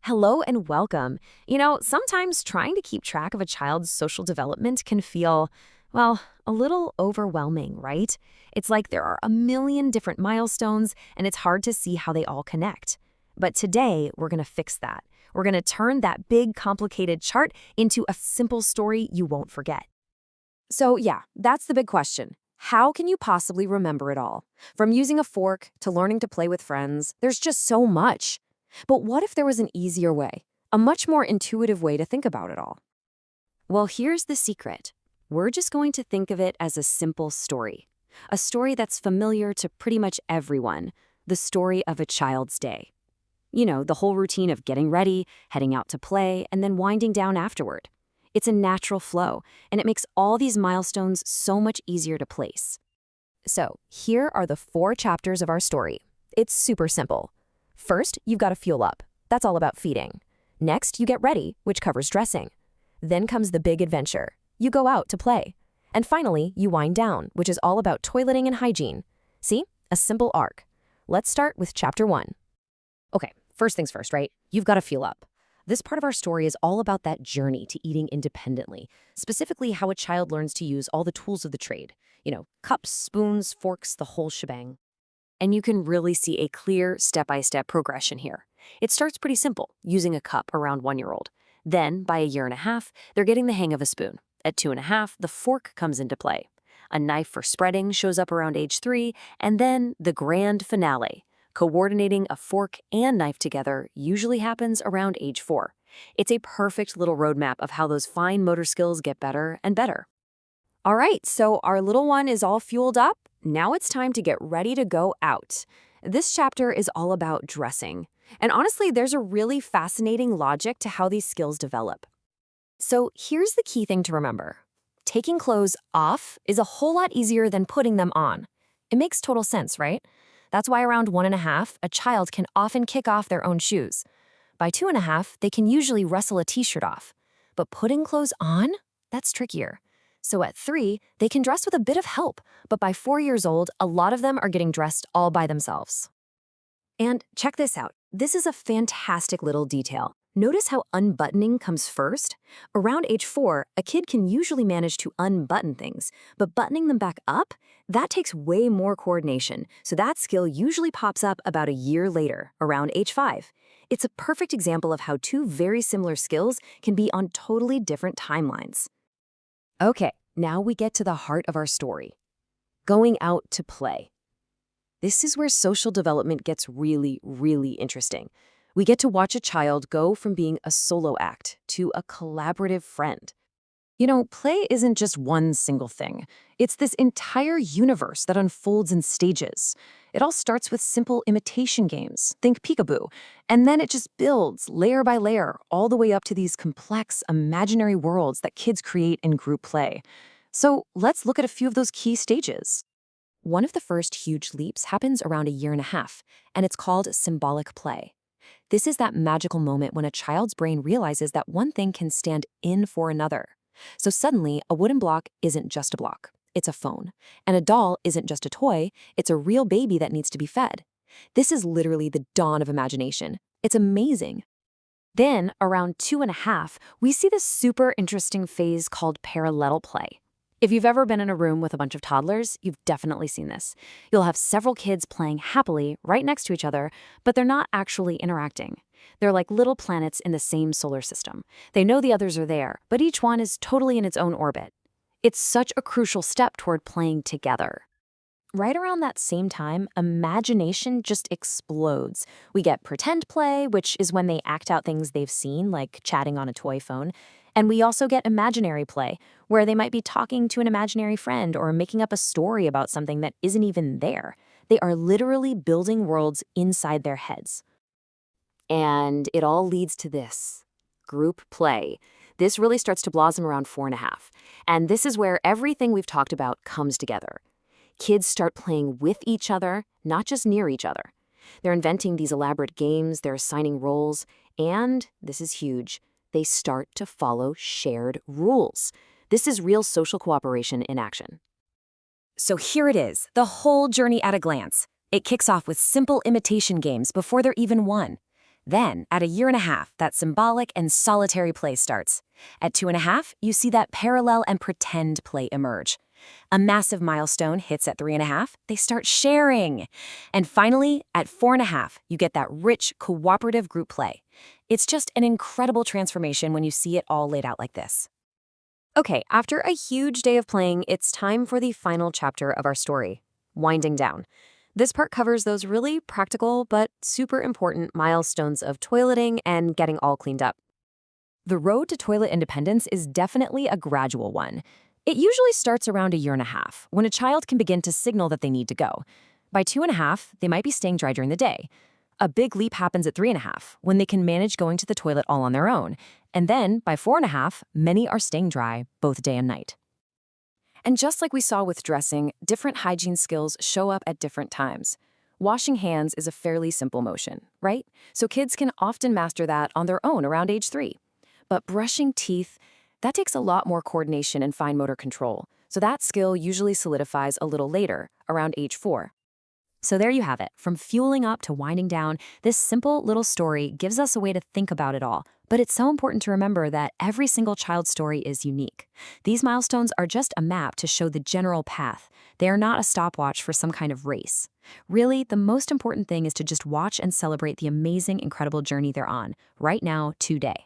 Hello and welcome. Sometimes trying to keep track of a child's social development can feel, well, a little overwhelming, right? It's like there are a million different milestones and it's hard to see how they all connect. But today, we're going to fix that. We're going to turn that big, complicated chart into a simple story you won't forget. So yeah, that's the big question. How can you possibly remember it all? From using a fork to learning to play with friends, there's just so much. But what if there was an easier way, a much more intuitive way to think about it all? Well, here's the secret. We're just going to think of it as a simple story. A story that's familiar to pretty much everyone, the story of a child's day. You know, the whole routine of getting ready, heading out to play, and then winding down afterward. It's a natural flow, and it makes all these milestones so much easier to place. So, here are the 4 chapters of our story. It's super simple. First, you've got to fuel up. That's all about feeding. Next, you get ready, which covers dressing. Then comes the big adventure. You go out to play. And finally, you wind down, which is all about toileting and hygiene. See? A simple arc. Let's start with chapter 1. Okay, first things first, right? You've got to fuel up. This part of our story is all about that journey to eating independently, specifically how a child learns to use all the tools of the trade. Cups, spoons, forks, the whole shebang. And you can really see a clear step-by-step progression here. It starts pretty simple, using a cup around 1-year-old. Then, by 1.5 years, they're getting the hang of a spoon. At 2.5, the fork comes into play. A knife for spreading shows up around age 3, and then the grand finale. Coordinating a fork and knife together usually happens around age 4. It's a perfect little roadmap of how those fine motor skills get better and better. All right, so our little one is all fueled up. Now it's time to get ready to go out. This chapter is all about dressing. And honestly, there's a really fascinating logic to how these skills develop. So here's the key thing to remember. Taking clothes off is a whole lot easier than putting them on. It makes total sense, right? That's why around 1.5, a child can often kick off their own shoes. By 2.5, they can usually wrestle a t-shirt off. But putting clothes on? That's trickier. So at 3, they can dress with a bit of help, but by 4 years old, a lot of them are getting dressed all by themselves. And check this out. This is a fantastic little detail. Notice how unbuttoning comes first? Around age 4, a kid can usually manage to unbutton things, but buttoning them back up, that takes way more coordination, so that skill usually pops up about a year later, around age 5. It's a perfect example of how 2 very similar skills can be on totally different timelines. Okay, now we get to the heart of our story. Going out to play. This is where social development gets really, really interesting. We get to watch a child go from being a solo act to a collaborative friend. Play isn't just one single thing. It's this entire universe that unfolds in stages. It all starts with simple imitation games, think peekaboo, and then it just builds layer by layer all the way up to these complex imaginary worlds that kids create in group play. So let's look at a few of those key stages. One of the first huge leaps happens around 1.5 years, and it's called symbolic play. This is that magical moment when a child's brain realizes that one thing can stand in for another. So suddenly, a wooden block isn't just a block, it's a phone. And a doll isn't just a toy, it's a real baby that needs to be fed. This is literally the dawn of imagination. It's amazing. Then, around 2.5, we see this super interesting phase called parallel play. If you've ever been in a room with a bunch of toddlers, you've definitely seen this. You'll have several kids playing happily right next to each other, but they're not actually interacting. They're like little planets in the same solar system. They know the others are there, but each one is totally in its own orbit. It's such a crucial step toward playing together. Right around that same time, imagination just explodes. We get pretend play, which is when they act out things they've seen, like chatting on a toy phone. And we also get imaginary play, where they might be talking to an imaginary friend or making up a story about something that isn't even there. They are literally building worlds inside their heads. And it all leads to this, group play. This really starts to blossom around 4.5. And this is where everything we've talked about comes together. Kids start playing with each other, not just near each other. They're inventing these elaborate games, they're assigning roles, and, this is huge, they start to follow shared rules. This is real social cooperation in action. So here it is, the whole journey at a glance. It kicks off with simple imitation games before they're even 1. Then, at a year and a half, that symbolic and solitary play starts. At 2.5, you see that parallel and pretend play emerge. A massive milestone hits at 3.5, they start sharing. And finally, at 4.5, you get that rich, cooperative group play. It's just an incredible transformation when you see it all laid out like this. Okay, after a huge day of playing, it's time for the final chapter of our story, winding down. This part covers those really practical but super important milestones of toileting and getting all cleaned up. The road to toilet independence is definitely a gradual one. It usually starts around a year and a half, when a child can begin to signal that they need to go. By 2.5, they might be staying dry during the day. A big leap happens at 3.5, when they can manage going to the toilet all on their own. And then, by 4.5, many are staying dry both day and night. And just like we saw with dressing, different hygiene skills show up at different times. Washing hands is a fairly simple motion, right? So kids can often master that on their own around age 3. But brushing teeth, that takes a lot more coordination and fine motor control. So that skill usually solidifies a little later, around age 4. So there you have it. From fueling up to winding down, this simple little story gives us a way to think about it all. But it's so important to remember that every single child's story is unique. These milestones are just a map to show the general path. They are not a stopwatch for some kind of race. Really, the most important thing is to just watch and celebrate the amazing, incredible journey they're on, right now, today.